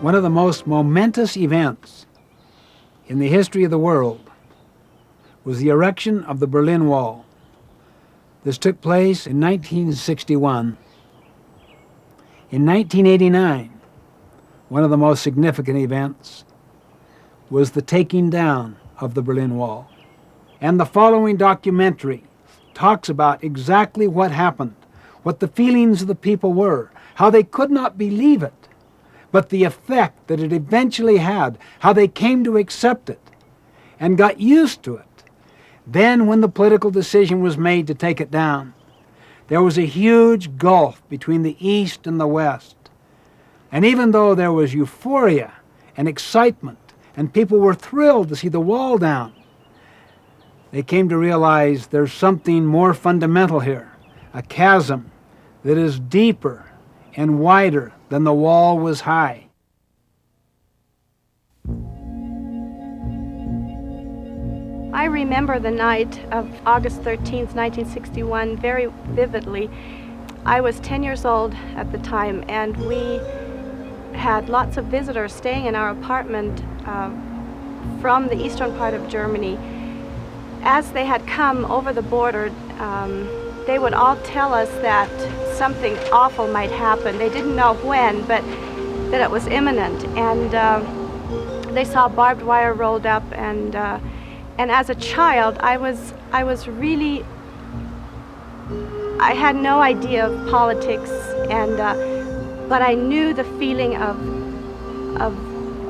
One of the most momentous events in the history of the world was the erection of the Berlin Wall. This took place in 1961. In 1989, one of the most significant events was the taking down of the Berlin Wall. And the following documentary talks about exactly what happened, what the feelings of the people were, how they could not believe it, but the effect that it eventually had, how they came to accept it and got used to it. Then when the political decision was made to take it down, there was a huge gulf between the East and the West. And even though there was euphoria and excitement, and people were thrilled to see the wall down, they came to realize there's something more fundamental here, a chasm that is deeper and wider than the wall was high. I remember the night of August 13th, 1961 very vividly. I was 10 years old at the time, and we had lots of visitors staying in our apartment from the eastern part of Germany. As they had come over the border, they would all tell us that something awful might happen. They didn't know when, but that it was imminent. And they saw barbed wire rolled up, and as a child, I had no idea of politics, but I knew the feeling of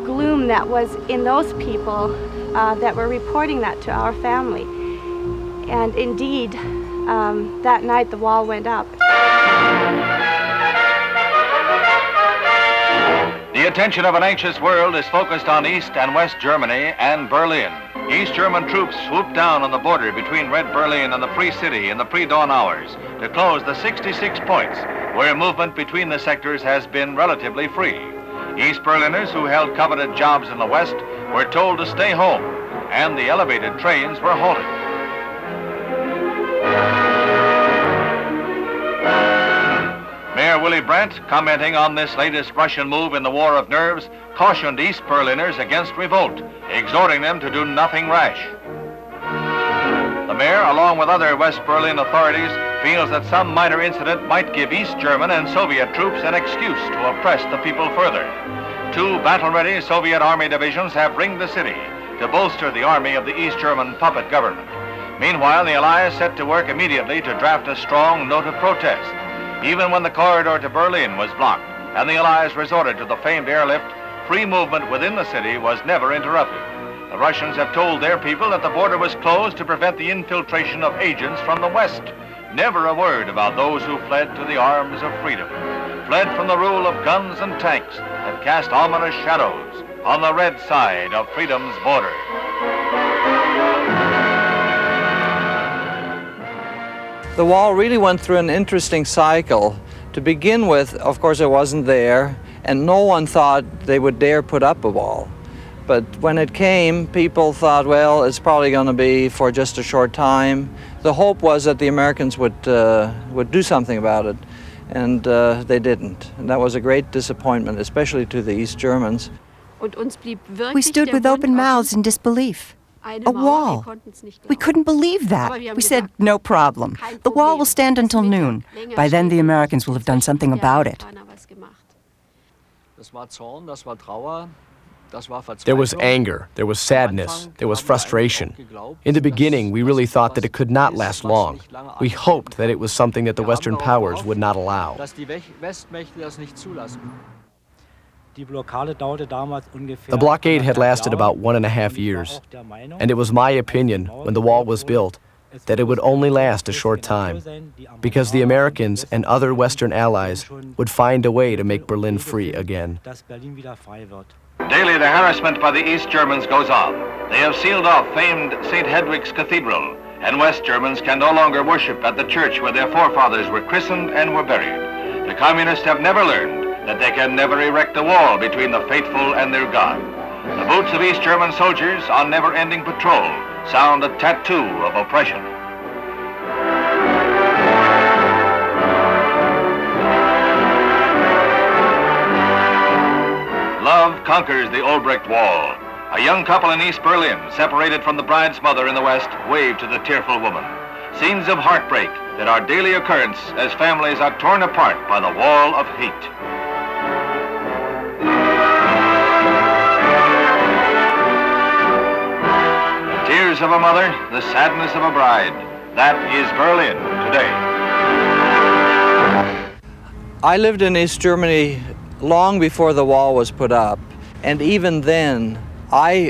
gloom that was in those people that were reporting that to our family. And indeed, that night the wall went up. The attention of an anxious world is focused on East and West Germany and Berlin. East German troops swooped down on the border between Red Berlin and the Free City in the pre-dawn hours to close the 66 points where movement between the sectors has been relatively free. East Berliners who held coveted jobs in the West were told to stay home, and the elevated trains were halted. Mayor Willy Brandt, commenting on this latest Russian move in the war of nerves, cautioned East Berliners against revolt, exhorting them to do nothing rash. The mayor, along with other West Berlin authorities, feels that some minor incident might give East German and Soviet troops an excuse to oppress the people further. 2 battle-ready Soviet army divisions have ringed the city to bolster the army of the East German puppet government. Meanwhile, the Allies set to work immediately to draft a strong note of protest. Even when the corridor to Berlin was blocked and the Allies resorted to the famed airlift, free movement within the city was never interrupted. The Russians have told their people that the border was closed to prevent the infiltration of agents from the West. Never a word about those who fled to the arms of freedom, fled from the rule of guns and tanks that cast ominous shadows on the red side of freedom's border. The wall really went through an interesting cycle. To begin with, of course, it wasn't there, and no one thought they would dare put up a wall. But when it came, people thought, well, it's probably going to be for just a short time. The hope was that the Americans would do something about it, and they didn't. And that was a great disappointment, especially to the East Germans. We stood with open mouths in disbelief. A wall. We couldn't believe that. We said, no problem. The wall will stand until noon. By then, the Americans will have done something about it. There was anger, there was sadness, there was frustration. In the beginning, we really thought that it could not last long. We hoped that it was something that the Western powers would not allow. The blockade had lasted about 1.5 years, and it was my opinion, when the wall was built, that it would only last a short time, because the Americans and other Western allies would find a way to make Berlin free again. Daily, the harassment by the East Germans goes on. They have sealed off famed St. Hedwig's Cathedral, and West Germans can no longer worship at the church where their forefathers were christened and were buried. The communists have never learned that they can never erect a wall between the faithful and their God. The boots of East German soldiers on never-ending patrol sound a tattoo of oppression. Love conquers the Ulbricht Wall. A young couple in East Berlin, separated from the bride's mother in the west, wave to the tearful woman. Scenes of heartbreak that are daily occurrence as families are torn apart by the wall of hate. The tears of a mother, the sadness of a bride. That is Berlin today. I lived in East Germany long before the wall was put up, and even then,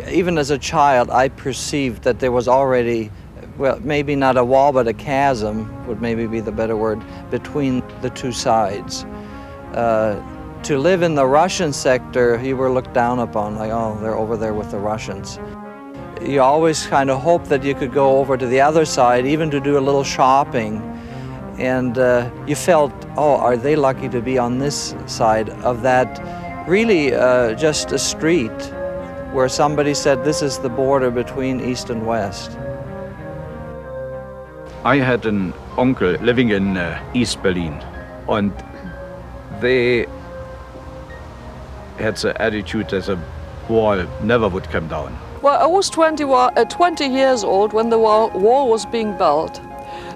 even as a child, I perceived that there was already, well, maybe not a wall, but a chasm would maybe be the better word, between the two sides. To live in the Russian sector, you were looked down upon, like, oh, they're over there with the Russians. You always kind of hoped that you could go over to the other side, even to do a little shopping. And you felt, oh, are they lucky to be on this side of that, really just a street where somebody said this is the border between East and West. I had an uncle living in East Berlin, and they had the attitude that the wall never would come down. Well, I was 20 years old when the wall was being built.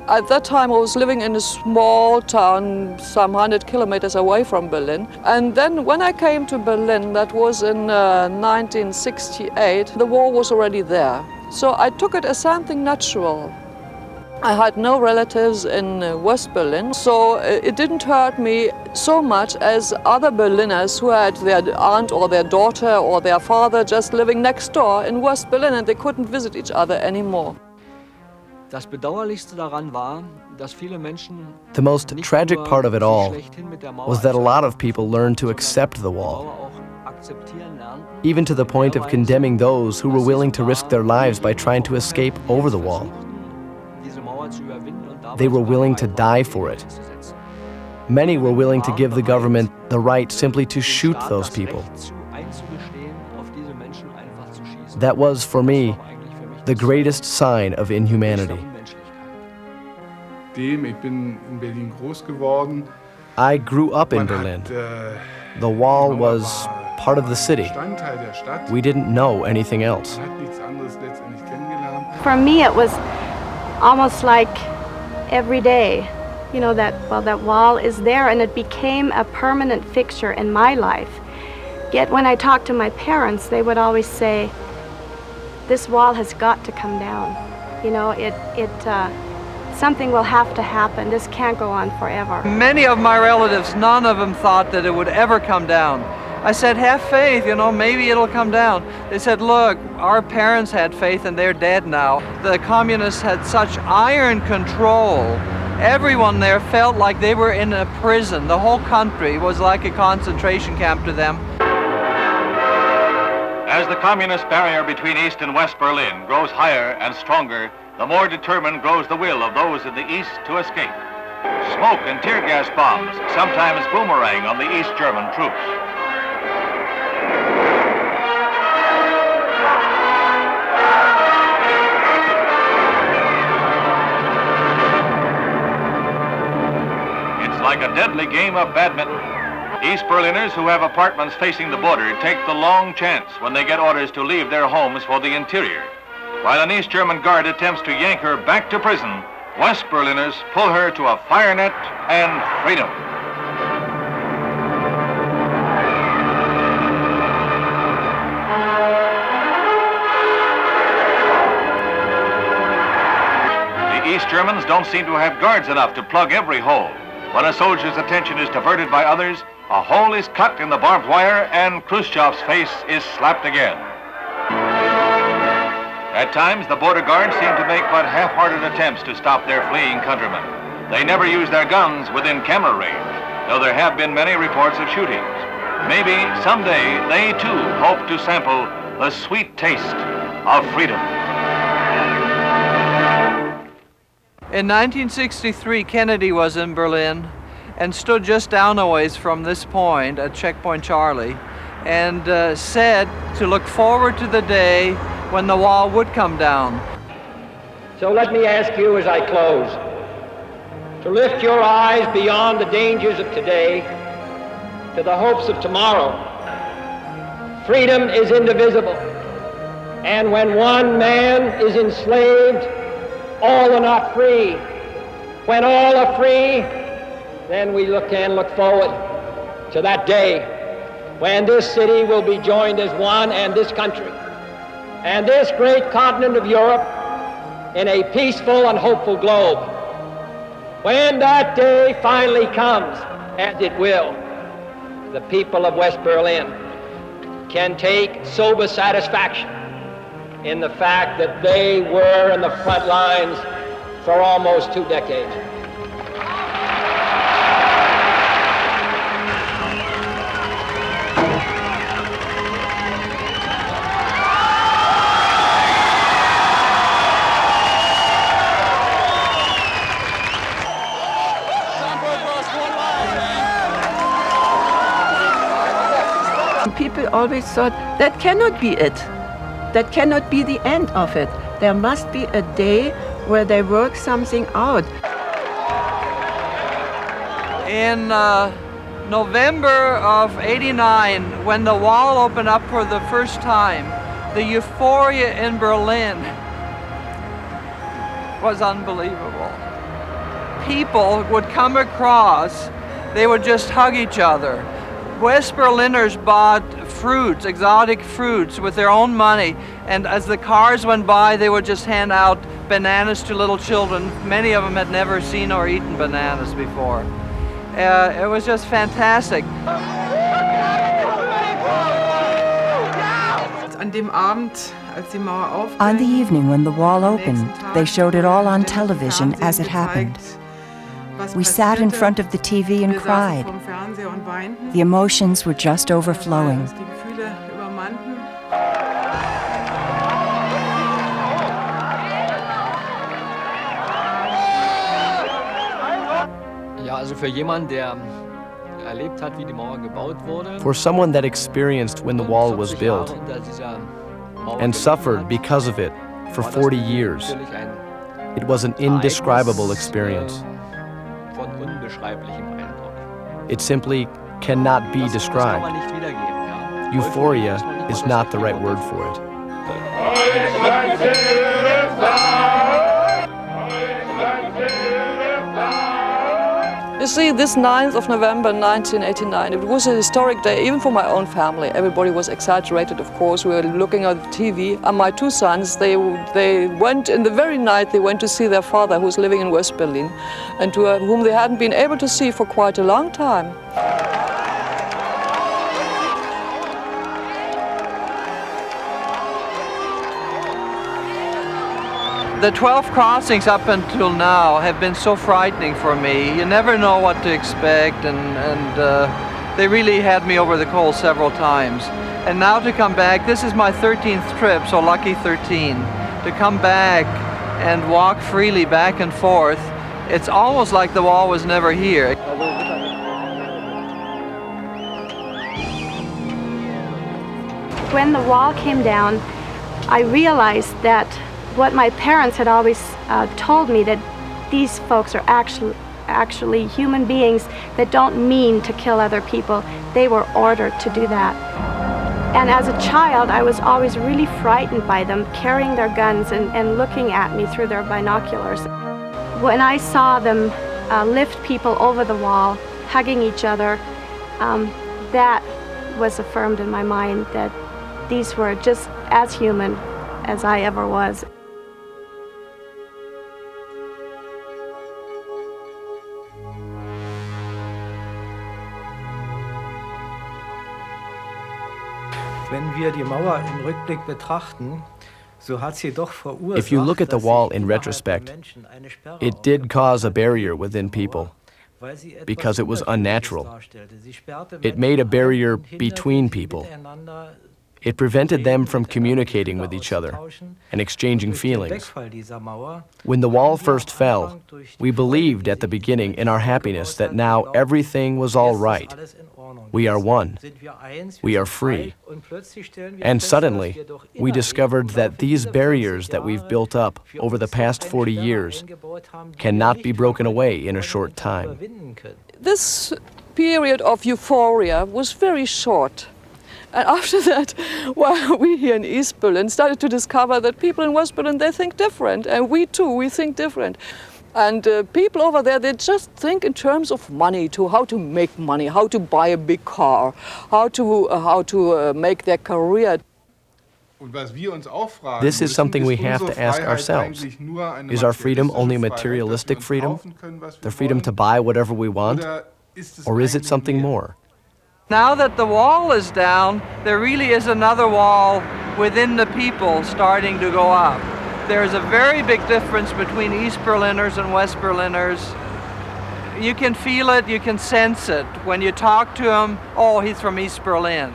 At that time, I was living in a small town, some 100 kilometers away from Berlin. And then when I came to Berlin, that was in 1968, the wall was already there. So I took it as something natural. I had no relatives in West Berlin, so it didn't hurt me so much as other Berliners who had their aunt or their daughter or their father just living next door in West Berlin, and they couldn't visit each other anymore. The most tragic part of it all was that a lot of people learned to accept the wall, even to the point of condemning those who were willing to risk their lives by trying to escape over the wall. They were willing to die for it. Many were willing to give the government the right simply to shoot those people. That was, for me, the greatest sign of inhumanity. I grew up in Berlin. The wall was part of the city. We didn't know anything else. For me, it was almost like every day, you know, that wall is there, and it became a permanent fixture in my life. Yet when I talked to my parents, they would always say, this wall has got to come down. You know, something will have to happen. This can't go on forever. Many of my relatives, none of them thought that it would ever come down. I said, have faith, you know, maybe it'll come down. They said, look, our parents had faith and they're dead now. The communists had such iron control. Everyone there felt like they were in a prison. The whole country was like a concentration camp to them. As the communist barrier between East and West Berlin grows higher and stronger, the more determined grows the will of those in the East to escape. Smoke and tear gas bombs sometimes boomerang on the East German troops. It's like a deadly game of badminton. East Berliners who have apartments facing the border take the long chance when they get orders to leave their homes for the interior. While an East German guard attempts to yank her back to prison, West Berliners pull her to a fire net and freedom. The East Germans don't seem to have guards enough to plug every hole. When a soldier's attention is diverted by others, a hole is cut in the barbed wire and Khrushchev's face is slapped again. At times, the border guards seem to make but half-hearted attempts to stop their fleeing countrymen. They never use their guns within camera range, though there have been many reports of shootings. Maybe someday they too hope to sample the sweet taste of freedom. In 1963, Kennedy was in Berlin and stood just down a ways from this point at Checkpoint Charlie and said to look forward to the day when the wall would come down. So let me ask you as I close to lift your eyes beyond the dangers of today to the hopes of tomorrow. freedom is indivisible. And when one man is enslaved, all are not free. When all are free, then we can look forward to that day when this city will be joined as one, and this country and this great continent of Europe in a peaceful and hopeful globe. When that day finally comes, as it will, the people of West Berlin can take sober satisfaction in the fact that they were in the front lines for almost 2 decades. People always thought, that cannot be it. That cannot be the end of it. There must be a day where they work something out. In November of '89, when the wall opened up for the first time, the euphoria in Berlin was unbelievable. People would come across, they would just hug each other. West Berliners bought fruits, exotic fruits, with their own money, and as the cars went by, they would just hand out bananas to little children. Many of them had never seen or eaten bananas before. It was just fantastic. On the evening when the wall opened, they showed it all on television as it happened. We sat in front of the TV and cried. The emotions were just overflowing. For someone that experienced when the wall was built and suffered because of it for 40 years, it was an indescribable experience. It simply cannot be described. Euphoria is not the right word for it. You see, this 9th of November 1989, it was a historic day, even for my own family. Everybody was exaggerated, of course. We were looking at the TV, and my 2 sons, they went, in the very night, they went to see their father, who was living in West Berlin, and whom they hadn't been able to see for quite a long time. The 12 crossings up until now have been so frightening for me. You never know what to expect, and they really had me over the coals several times. And now to come back, this is my 13th trip, so lucky 13. To come back and walk freely back and forth, it's almost like the wall was never here. When the wall came down, I realized that what my parents had always told me, that these folks are actually human beings that don't mean to kill other people. They were ordered to do that. And as a child, I was always really frightened by them carrying their guns and looking at me through their binoculars. When I saw them lift people over the wall, hugging each other, that was affirmed in my mind that these were just as human as I ever was. If you look at the wall in retrospect, it did cause a barrier within people because it was unnatural. It made a barrier between people. It prevented them from communicating with each other and exchanging feelings. When the wall first fell, we believed at the beginning in our happiness that now everything was all right. We are one. We are free. And suddenly, we discovered that these barriers that we've built up over the past 40 years cannot be broken away in a short time. This period of euphoria was very short. And after that, well, we here in East Berlin started to discover that people in West Berlin, they think different. And we too, we think different. And people over there, they just think in terms of money, to how to make money, how to buy a big car, how to make their career. This is something we have to ask ourselves. Is our freedom only materialistic freedom? The freedom to buy whatever we want? Or is it something more? Now that the wall is down, there really is another wall within the people starting to go up. There's a very big difference between East Berliners and West Berliners. You can feel it, you can sense it. When you talk to him, oh, he's from East Berlin.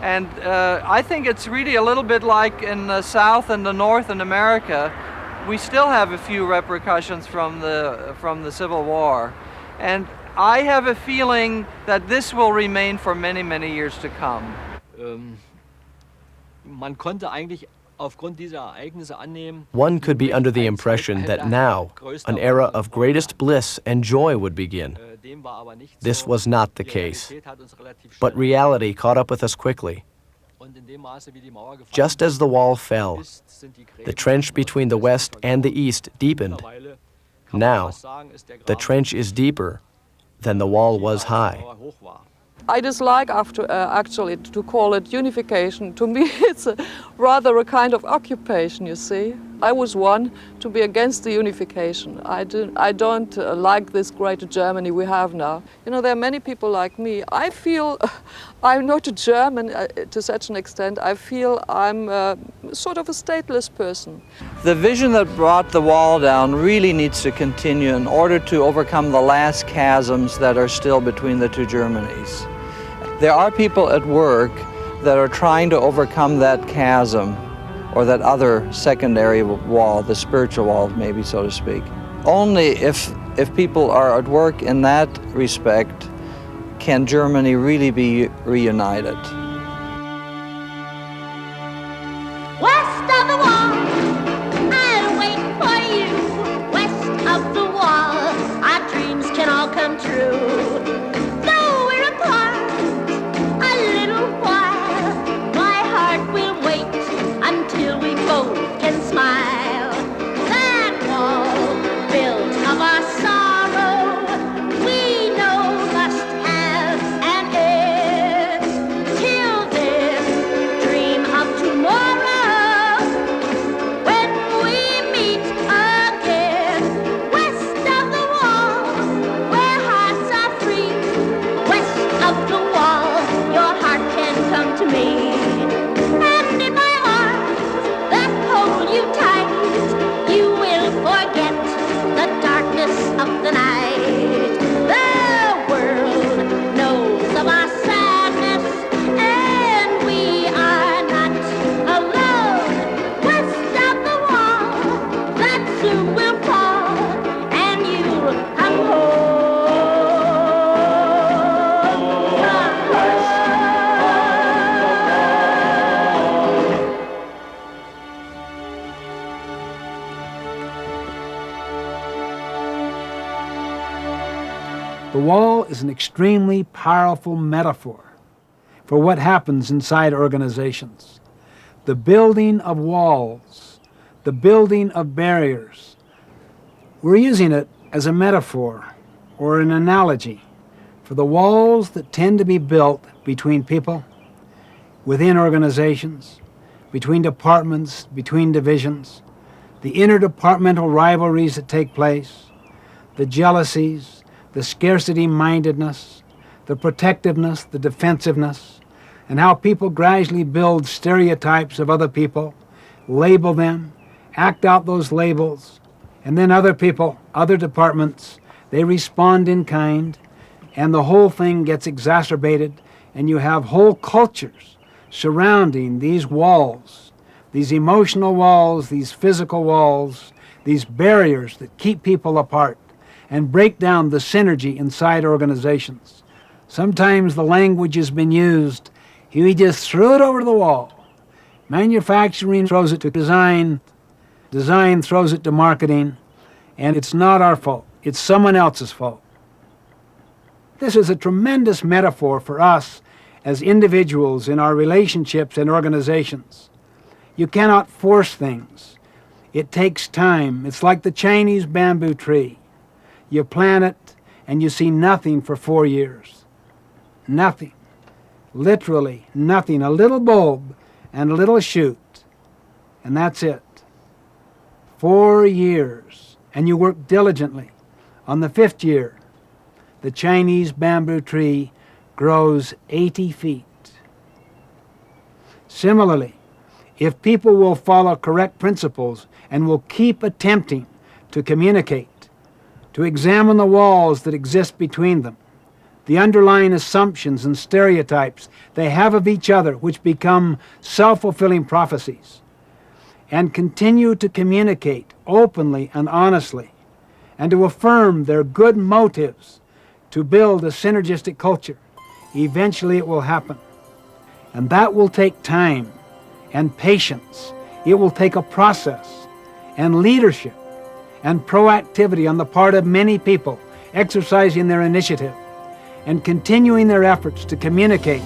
And I think it's really a little bit like in the South and the North in America. We still have a few repercussions from the Civil War. And I have a feeling that this will remain for many, many years to come. One could be under the impression that now, an era of greatest bliss and joy would begin. This was not the case. But reality caught up with us quickly. Just as the wall fell, the trench between the West and the East deepened. Now, the trench is deeper than the wall was high. I dislike actually to call it unification. To me, it's rather a kind of occupation, you see. I was one to be against the unification. I don't like this great Germany we have now. You know, there are many people like me. I feel I'm not a German to such an extent. I feel I'm sort of a stateless person. The vision that brought the wall down really needs to continue in order to overcome the last chasms that are still between the two Germanys. There are people at work that are trying to overcome that chasm, or that other secondary wall, the spiritual wall, maybe, so to speak. Only if people are at work in that respect can Germany really be reunited. West of the wall, I'll wait for you. West of the wall, our dreams can all come true. Though we're apart a little while, my heart will wait until we both can smile. That wall built of our sorrow, we know must have an end. Till then, dream of tomorrow, when we meet again. West of the wall, where hearts are free. West of the wall, your heart can come to me. And in my you tight, you will forget the darkness of the night. The world knows of our sadness, and we are not alone. West of the wall, that soon will fall, and you'll come home. The wall is an extremely powerful metaphor for what happens inside organizations. The building of walls, the building of barriers. We're using it as a metaphor or an analogy for the walls that tend to be built between people, within organizations, between departments, between divisions, the interdepartmental rivalries that take place, the jealousies, the scarcity-mindedness, the protectiveness, the defensiveness, and how people gradually build stereotypes of other people, label them, act out those labels, and then other people, other departments, they respond in kind, and the whole thing gets exacerbated, and you have whole cultures surrounding these walls, these emotional walls, these physical walls, these barriers that keep people apart and break down the synergy inside organizations. Sometimes the language has been used, we just threw it over the wall. Manufacturing throws it to design, design throws it to marketing, and it's not our fault, it's someone else's fault. This is a tremendous metaphor for us as individuals in our relationships and organizations. You cannot force things. It takes time. It's like the Chinese bamboo tree. You plant it and you see nothing for 4 years. Nothing. Literally nothing. A little bulb and a little shoot. And that's it. 4 years. And you work diligently. On the 5th year, the Chinese bamboo tree grows 80 feet. Similarly, if people will follow correct principles and will keep attempting to communicate, to examine the walls that exist between them, the underlying assumptions and stereotypes they have of each other, which become self-fulfilling prophecies, and continue to communicate openly and honestly, and to affirm their good motives to build a synergistic culture, eventually it will happen. And that will take time and patience. It will take a process and leadership and proactivity on the part of many people exercising their initiative and continuing their efforts to communicate